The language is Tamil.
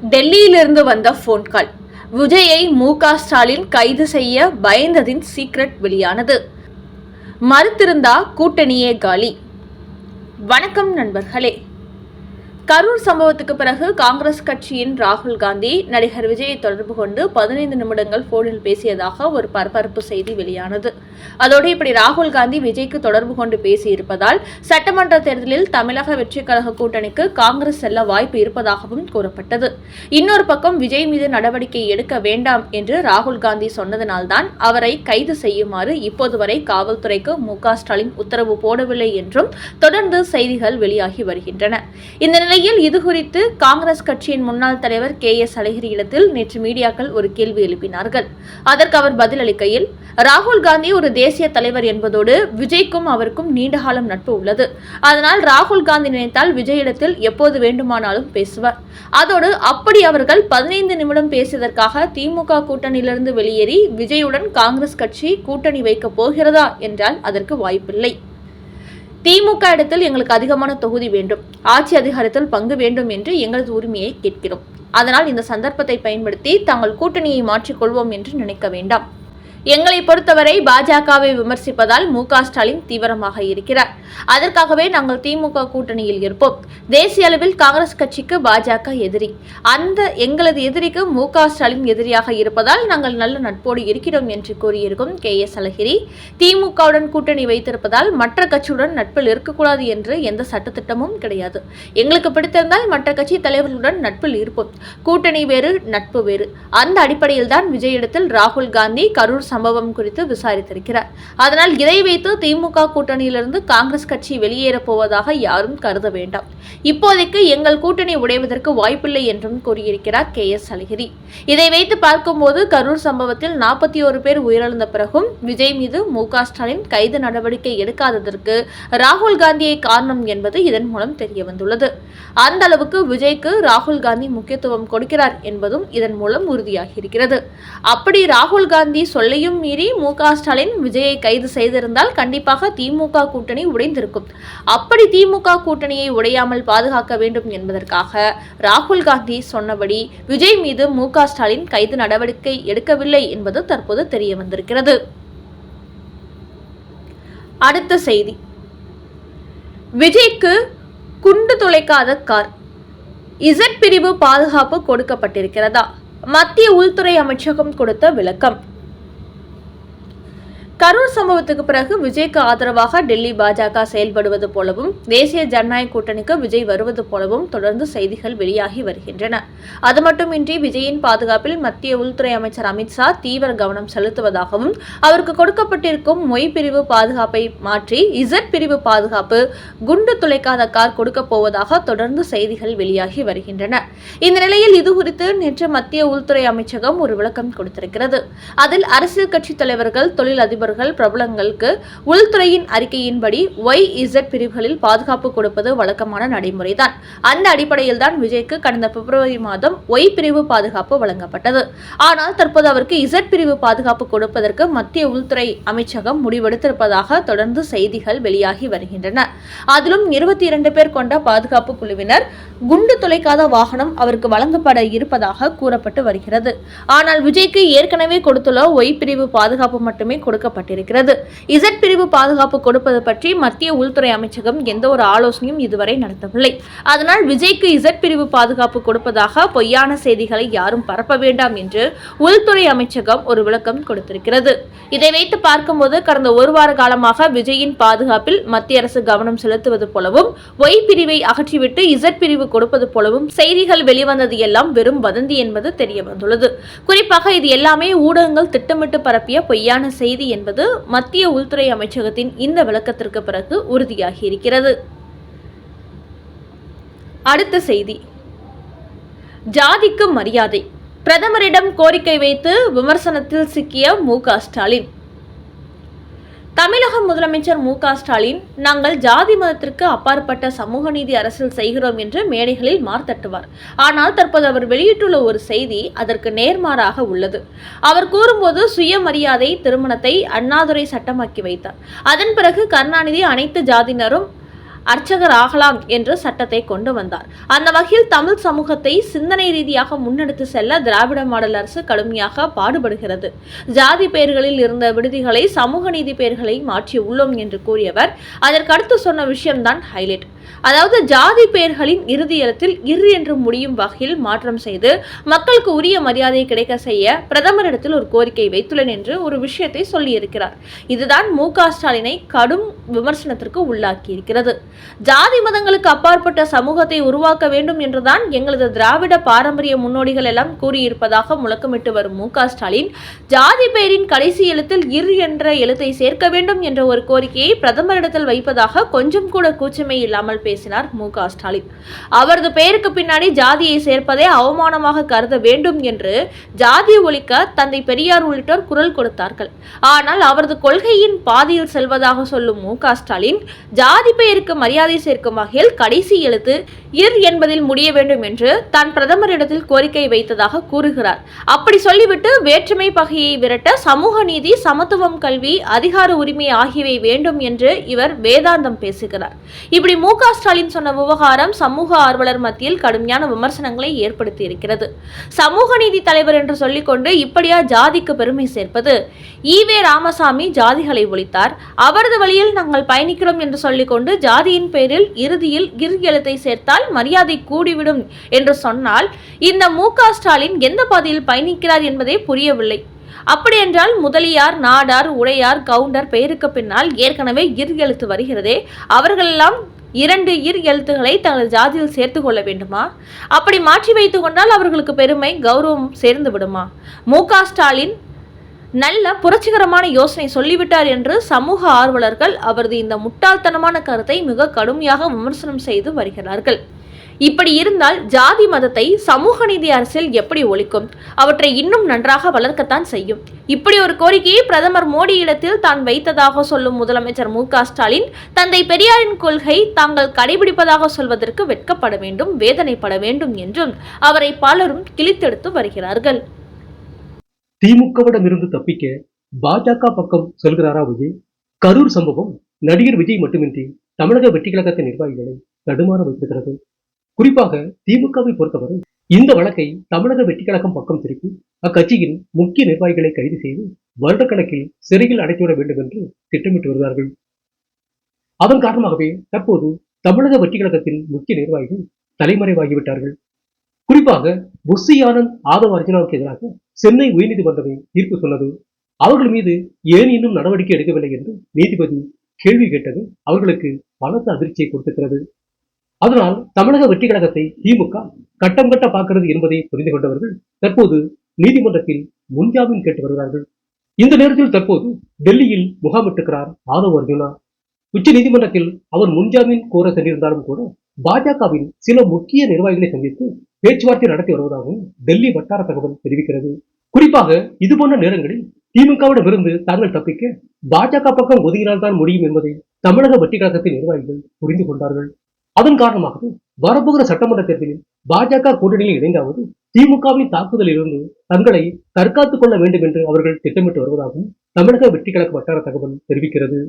டெல்லியிலிருந்து வந்த போன் கால். விஜயை மு.க.ஸ்டாலின் கைது செய்ய பயந்ததின் சீக்ரெட் வெளியானது. மறுத்திருந்தா கூட்டணியே காலி. வணக்கம் நண்பர்களே. கரூர் சம்பவத்துக்கு பிறகு காங்கிரஸ் கட்சியின் ராகுல் காந்தி நடிகர் விஜயை தொடர்பு கொண்டு 15 நிமிடங்கள் போனில் பேசியதாக ஒரு பரபரப்பு செய்தி வெளியானது. அதோடு இப்படி ராகுல் காந்தி விஜய்க்கு தொடர்பு கொண்டு பேசியிருப்பதால் சட்டமன்ற தேர்தலில் தமிழக வெற்றிக் கழக கூட்டணிக்கு காங்கிரஸ் செல்ல வாய்ப்பு இருப்பதாகவும் கூறப்பட்டது. இன்னொரு பக்கம் விஜய் மீது நடவடிக்கை எடுக்க வேண்டாம் என்று ராகுல் காந்தி சொன்னதனால்தான் அவரை கைது செய்யுமாறு இப்போது வரை காவல்துறைக்கு மு.க.ஸ்டாலின் உத்தரவு போடவில்லை என்றும் தொடர்ந்து செய்திகள் வெளியாகி வருகின்றன. இந்த நிலையில் இதுகுறித்து காங்கிரஸ் கட்சியின் முன்னாள் தலைவர் KS அழகிரியிடத்தில் நேற்று மீடியாக்கள் ஒரு கேள்வி எழுப்பினார்கள். அதற்கு அவர் பதிலளிக்கையில், ராகுல் காந்தி ஒரு தேசிய தலைவர் என்பதோடு விஜய்க்கும் அவருக்கும் நீண்டகாலம் நட்பு உள்ளது. அதனால் ராகுல் காந்தி நினைத்தால் விஜயிடத்தில் எப்போது வேண்டுமானாலும் பேசுவார். அதோடு அப்படி அவர்கள் 15 நிமிடம் பேசியதற்காக திமுக கூட்டணியிலிருந்து வெளியேறி விஜயுடன் காங்கிரஸ் கட்சி கூட்டணி வைக்கப் போகிறதா என்றால் அதற்கு வாய்ப்பில்லை. திமுக இடத்தில் எங்களுக்கு அதிகமான தொகுதி வேண்டும், ஆட்சி அதிகாரத்தில் பங்கு வேண்டும் என்று எங்களது உரிமையை கேட்கிறோம். அதனால் இந்த சந்தர்ப்பத்தை பயன்படுத்தி தாங்கள் கூட்டணியை மாற்றிக்கொள்வோம் என்று நினைக்க வேண்டாம். எங்களை பொறுத்தவரை பாஜகவை விமர்சிப்பதால் மு.க.ஸ்டாலின் தீவிரமாக இருக்கிறார். அதற்காகவே நாங்கள் திமுக கூட்டணியில் இருப்போம். தேசிய அளவில் காங்கிரஸ் கட்சிக்கு பாஜக எதிரி. அந்த எங்களது எதிரிக்கு மு.க.ஸ்டாலின் எதிரியாக இருப்பதால் நாங்கள் நல்ல நட்போடு இருக்கிறோம் என்று கூறியிருக்கும் KS அழகிரி, திமுகவுடன் கூட்டணி வைத்திருப்பதால் மற்ற கட்சியுடன் நட்பில் இருக்கக்கூடாது என்று எந்த சட்டத்திட்டமும் கிடையாது. எங்களுக்கு பிடித்திருந்தால் மற்ற கட்சி தலைவர்களுடன் நட்பில் இருப்போம். கூட்டணி வேறு, நட்பு வேறு. அந்த அடிப்படையில் தான் விஜயிடத்தில் ராகுல் காந்தி கரூர் சம்பவம் குறித்து விசாரித்திருக்கிறார். அதனால் இதை வைத்து திமுக கூட்டணியிலிருந்து காங்கிரஸ் கட்சி வெளியேறப் போவதாக யாரும் கருத வேண்டாம். இப்போதைக்கு எங்கள் கூட்டணி உடைவதற்கு வாய்ப்பில்லை என்றும் கூறியிருக்கிறார் KS அழகிரி. இதை வைத்து பார்க்கும்போது கரூர் சம்பவத்தில் 41 பேர் உயிரிழந்த பிறகும் விஜய் மீது மு.க.ஸ்டாலின் கைது நடவடிக்கை எடுக்காததற்கு ராகுல் காந்தியை காரணம் என்பது இதன் மூலம் தெரிய வந்துள்ளது. அந்த அளவுக்கு விஜய்க்கு ராகுல் காந்தி முக்கியத்துவம் கொடுக்கிறார் என்பதும் இதன் மூலம் உறுதியாகி இருக்கிறது. அப்படி ராகுல் காந்தி சொல்லையும் மீறி மு.க.ஸ்டாலின் விஜயை கைது செய்திருந்தால் கண்டிப்பாக திமுக கூட்டணி உடைந்திருக்கும். அப்படி திமுக கூட்டணியை உடையாமல் பாதுகாக்க வேண்டும் என்பதற்காக ராகுல் காந்தி சொன்னபடி விஜய் மீது மு.க.ஸ்டாலின் கைது நடவடிக்கை எடுக்கவில்லை என்பது தற்போது தெரிய வந்திருக்கிறது. அடுத்த செய்தி. விஜய்க்கு குண்டு துளைக்காத கார், Z பிரிவு பாதுகாப்பு கொடுக்கப்பட்டிருக்கிறதா? மத்திய உள்துறை அமைச்சகம் கொடுத்த விளக்கம். கரூர் சம்பவத்துக்கு பிறகு விஜய்க்கு ஆதரவாக டெல்லி பாஜக செயல்படுவது போலவும் தேசிய ஜனநாயக கூட்டணிக்கு விஜய் வருவது போலவும் தொடர்ந்து செய்திகள் வெளியாகி வருகின்றன. அது மட்டுமின்றி விஜயின் பாதுகாப்பில் மத்திய உள்துறை அமைச்சர் அமித்ஷா தீவிர கவனம் செலுத்துவதாகவும் அவருக்கு கொடுக்கப்பட்டிருக்கும் மொய் பிரிவு பாதுகாப்பை மாற்றி Z பிரிவு பாதுகாப்பு, குண்டு துளைக்காத கார் கொடுக்க போவதாக தொடர்ந்து செய்திகள் வெளியாகி வருகின்றன. இந்த நிலையில் இதுகுறித்து நேற்று மத்திய உள்துறை அமைச்சகம் ஒரு விளக்கம் கொடுத்திருக்கிறது. அதில் அரசியல் கட்சி தலைவர்கள், தொழில் அதிபர்கள், பிரபலங்களுக்கு உள்துறையின் அறிக்கையின்படி YZ பிரிவுகளில் பாதுகாப்பு கொடுப்பது வழக்கமான நடைமுறைதான். அந்த அடிப்படையில் தான் விஜய்க்கு கடந்த பிப்ரவரி மாதம் Y பிரிவு பாதுகாப்பு வழங்கப்பட்டது. ஆனால் தற்போது அவருக்கு Z பிரிவு பாதுகாப்பு கொடுப்பதற்கு மத்திய உள்துறை அமைச்சகம் முடிவெடுத்திருப்பதாக தொடர்ந்து செய்திகள் வெளியாகி வருகின்றன. அதிலும் 22 பேர் கொண்ட பாதுகாப்பு குழுவினர், குண்டு துளைக்காத வாகனம் அவருக்கு வழங்கப்பட இருப்பதாக கூறப்பட்டு வருகிறது. ஆனால் விஜய்க்கு ஏற்கனவே கொடுத்துள்ள Y பிரிவு பாதுகாப்பு மட்டுமே கொடுக்கப்பட்டிருக்கிறது. Z பிரிவு பாதுகாப்பு கொடுப்பது பற்றி மத்திய உள்துறை அமைச்சகம் எந்த ஒரு ஆலோசனையும் இதுவரை நடத்தவில்லை. அதனால் விஜய்க்கு Z பிரிவு பாதுகாப்பு கொடுப்பதாக பொய்யான செய்திகளை யாரும் பரப்ப வேண்டாம் என்று உள்துறை அமைச்சகம் ஒரு விளக்கம் கொடுத்திருக்கிறது. இதை வைத்து பார்க்கும்போது கடந்த ஒரு வார காலமாக விஜயின் பாதுகாப்பில் மத்திய அரசு கவனம் செலுத்துவது போலவும் Y பிரிவை அகற்றிவிட்டு Z பிரிவு கொடுப்பது போலவும் செய்திகள் வெளிவந்தது எல்லாம் வெறும் வதந்தி என்பது தெரிய வந்துள்ளது. குறிப்பாக இது எல்லாமே ஊடகங்கள் திட்டமிட்டு பரப்பிய பொய்யான செய்தி என்பது மத்திய உள்துறை அமைச்சகத்தின் இந்த விளக்கத்திற்கு பிறகு உறுதியாகி இருக்கிறது. அடுத்த செய்தி. ஜாதிக்கு மரியாதை, பிரதமரிடம் கோரிக்கை வைத்து விமர்சனத்தில் சிக்கிய மு.க.ஸ்டாலின். தமிழக முதலமைச்சர் மு.க.ஸ்டாலின் நாங்கள் ஜாதி மதத்திற்கு அப்பாற்பட்ட சமூக நீதி அரசியல் செய்கிறோம் என்று மேடைகளில் மார்த்தட்டுவார். ஆனால் தற்போது அவர் வெளியிட்டுள்ள ஒரு செய்தி அதற்கு நேர்மாறாக உள்ளது. அவர் கூறும்போது சுயமரியாதை திருமணத்தை அண்ணாதுரை சட்டமாக்கி வைத்தார். அதன் பிறகு கருணாநிதி அனைத்து ஜாதியினரும் அர்ச்சகர் ஆகலாம் என்று சட்டத்தை கொண்டு வந்தார். அந்த வகையில் தமிழ் சமூகத்தை சிந்தனை ரீதியாக முன்னெடுத்து செல்ல திராவிட மாடல் அரசு கடுமையாக பாடுபடுகிறது. ஜாதி பெயர்களில் இருந்த விடுதிகளை சமூக நீதி பெயர்களை மாற்றி உள்ளோம் என்று கூறியவர் அதற்கடுத்து சொன்ன விஷயம்தான் ஹைலைட். அதாவது ஜாதி பெயர்களின் இறுதி எழுத்தில் இரு என்று முடியும் வகையில் மாற்றம் செய்து மக்களுக்கு உரிய மரியாதை கிடைக்க செய்ய பிரதமரிடத்தில் ஒரு கோரிக்கை வைத்துள்ளேன் என்று ஒரு விஷயத்தை சொல்லியிருக்கிறார். இதுதான் மு.க. ஸ்டாலினை கடும் விமர்சனத்திற்கு உள்ளாக்கி இருக்கிறது. ஜாதி மதங்களுக்கு அப்பாற்பட்ட சமூகத்தை உருவாக்க வேண்டும் என்றுதான் எங்களது திராவிட பாரம்பரிய முன்னோடிகள் எல்லாம் கூறியிருப்பதாக முழக்கமிட்டு வரும் மு.க. ஸ்டாலின் ஜாதி பெயரின் கடைசி எழுத்தில் இரு என்ற எழுத்தை சேர்க்க வேண்டும் என்ற ஒரு கோரிக்கையை பிரதமரிடத்தில் வைப்பதாக கொஞ்சம் கூட கூச்சமே இல்லாமல் பேசினார் மு.க. ஸ்டாலின். அவரது பெயருக்கு பின்னாடி ஜாதியை சேர்ப்பதை அவமானமாக கருத வேண்டும் என்று ஜாதி ஒழிக்க தந்தை பெரியார் உள்ளிட்டோர் குரல் கொடுத்தார்கள். ஆனால் அவரது கொள்கையின் பாதையில் செல்வதாக சொல்லும் மு.க. ஸ்டாலின் ஜாதி பெயருக்கு மரியாதை சேர்க்கும் வகையில் கடைசி எழுத்து இர் என்பதில் முடிய வேண்டும் என்று தான் பிரதமரிடத்தில் கோரிக்கை வைத்ததாக கூறுகிறார். அப்படி சொல்லிவிட்டு வேற்றுமை பகையை விரட்ட சமூக நீதி, சமத்துவம், கல்வி, அதிகார உரிமை ஆகியவை வேண்டும் என்று இவர் வேதாந்தம் பேசுகிறார். இப்படி மு.க. ஸ்டாலின் சொன்ன விவகாரம் சமூக ஆர்வலர் மத்தியில் கடுமையான விமர்சனங்களை ஏற்படுத்தி இருக்கிறது. சமூக நீதி தலைவர் என்று சொல்லிக்கொண்டு இப்படியா ஜாதிக்கு பெருமை சேர்ப்பது? ஈவே ராமசாமி ஜாதிகளை ஒழித்தார், அவரது வழியில் நாங்கள் பயணிக்கிறோம் என்று சொல்லிக்கொண்டு ஜாதியின் பெயரில் இறுதியில் இர் எழுத்தை சேர்த்தால் மரியாதை கூடிவிடும் என்று சொன்னால் இந்த மு.க. ஸ்டாலின் எந்த பாதையில் பயணிக்கிறார் என்பதே புரியவில்லை. அப்படியென்றால் முதலியார், நாடார், உடையார், கவுண்டர் பெயருக்கு பின்னால் ஏற்கனவே இர் எழுத்து வருகிறதே, அவர்களெல்லாம் 2 இர் எழுத்துக்களை தங்கள் ஜாதியில் சேர்த்து கொள்ள வேண்டுமா? அப்படி மாற்றி வைத்துக் கொண்டால் அவர்களுக்கு பெருமை, கௌரவம் சேர்ந்து விடுமா? மு.க. ஸ்டாலின் நல்ல புரட்சிகரமான யோசனை சொல்லிவிட்டார் என்று சமூக ஆர்வலர்கள் அவரது இந்த முட்டாள்தனமான கருத்தை மிக கடுமையாக விமர்சனம் செய்து வருகிறார்கள். இப்படி இருந்தால் ஜாதி மதத்தை சமூக நீதி அரசியல் எப்படி ஒழிக்கும்? அவற்றை இன்னும் நன்றாக வளர்க்கத்தான் செய்யும். இப்படி ஒரு கோரிக்கையை பிரதமர் மோடி இடத்தில் தான் வைத்ததாக சொல்லும் முதலமைச்சர் மு.க. ஸ்டாலின் தந்தை பெரியாரின் கொள்கை தாங்கள் கடைபிடிப்பதாக சொல்வதற்கு வெட்கப்பட வேண்டும், வேதனைப்பட வேண்டும் என்றும் அவரை பலரும் கிழித்தெடுத்து வருகிறார்கள். திமுகவிடம் இருந்து தப்பிக்க பாஜக பக்கம் சொல்கிறாரா விஜய்? கரூர் சம்பவம் நடிகர் விஜய் மட்டுமின்றி தமிழக வெற்றி கழகத்தின் நிர்வாகிகளை தடுமாற வைத்திருக்கிறது. குறிப்பாக திமுகவை பொறுத்தவரை இந்த வழக்கை தமிழக வெற்றி கழகம் பக்கம் திருப்பி அக்கட்சியின் முக்கிய நிர்வாகிகளை கைது செய்து வருடக்கணக்கில் சிறையில் அடைத்துவிட வேண்டும் என்று திட்டமிட்டு வருகிறார்கள். அதன் காரணமாகவே தற்போது தமிழக வெற்றி கழகத்தின் முக்கிய நிர்வாகிகள் தலைமறைவாகிவிட்டார்கள். குறிப்பாக புஷி ஆனந்த், ஆதவ் அர்ஜுனாவுக்கு எதிராக சென்னை உயர்நீதிமன்றமே தீர்ப்பு சொன்னது. அவர்கள் மீது ஏன் இன்னும் நடவடிக்கை எடுக்கவில்லை என்று நீதிபதி கேள்வி கேட்டது அவர்களுக்கு பலத்த அதிர்ச்சியை கொடுத்திருக்கிறது. அதனால் தமிழக வெற்றி கழகத்தை திமுக கட்டம் கட்ட பார்க்கிறது என்பதை புரிந்து கொண்டவர்கள் தற்போது நீதிமன்றத்தில் முன்ஜாமீன் கேட்டு வருகிறார்கள். இந்த நேரத்தில் தற்போது டெல்லியில் முகாமிட்டிருக்கிறார் ஆதவ் அர்ஜுனா. உச்ச நீதிமன்றத்தில் அவர் முன்ஜாமீன் கோர சென்றிருந்தாலும் கூட பாஜகவின் சில முக்கிய நிர்வாகிகளை சந்தித்து பேச்சுவார்த்தை நடத்தி வருவதாகவும் டெல்லி வட்டார தகவல் தெரிவிக்கிறது. குறிப்பாக இதுபோன்ற நேரங்களில் திமுகவிடமிருந்து தாங்கள் தப்பிக்க பாஜக பக்கம் ஒதுங்கினால்தான் முடியும் என்பதை தமிழக வெற்றி கழகத்தின் நிர்வாகிகள் புரிந்து கொண்டார்கள். அதன் காரணமாக வரப்போகிற சட்டமன்ற தேர்தலில் பாஜக கூட்டணியில் இணைந்தாவது திமுகவின் தாக்குதலில் இருந்து தங்களை தற்காத்துக் கொள்ள வேண்டும் என்று அவர்கள் திட்டமிட்டு வருவதாகவும் தமிழக வெற்றி கழக வட்டார தகவல் தெரிவிக்கிறது.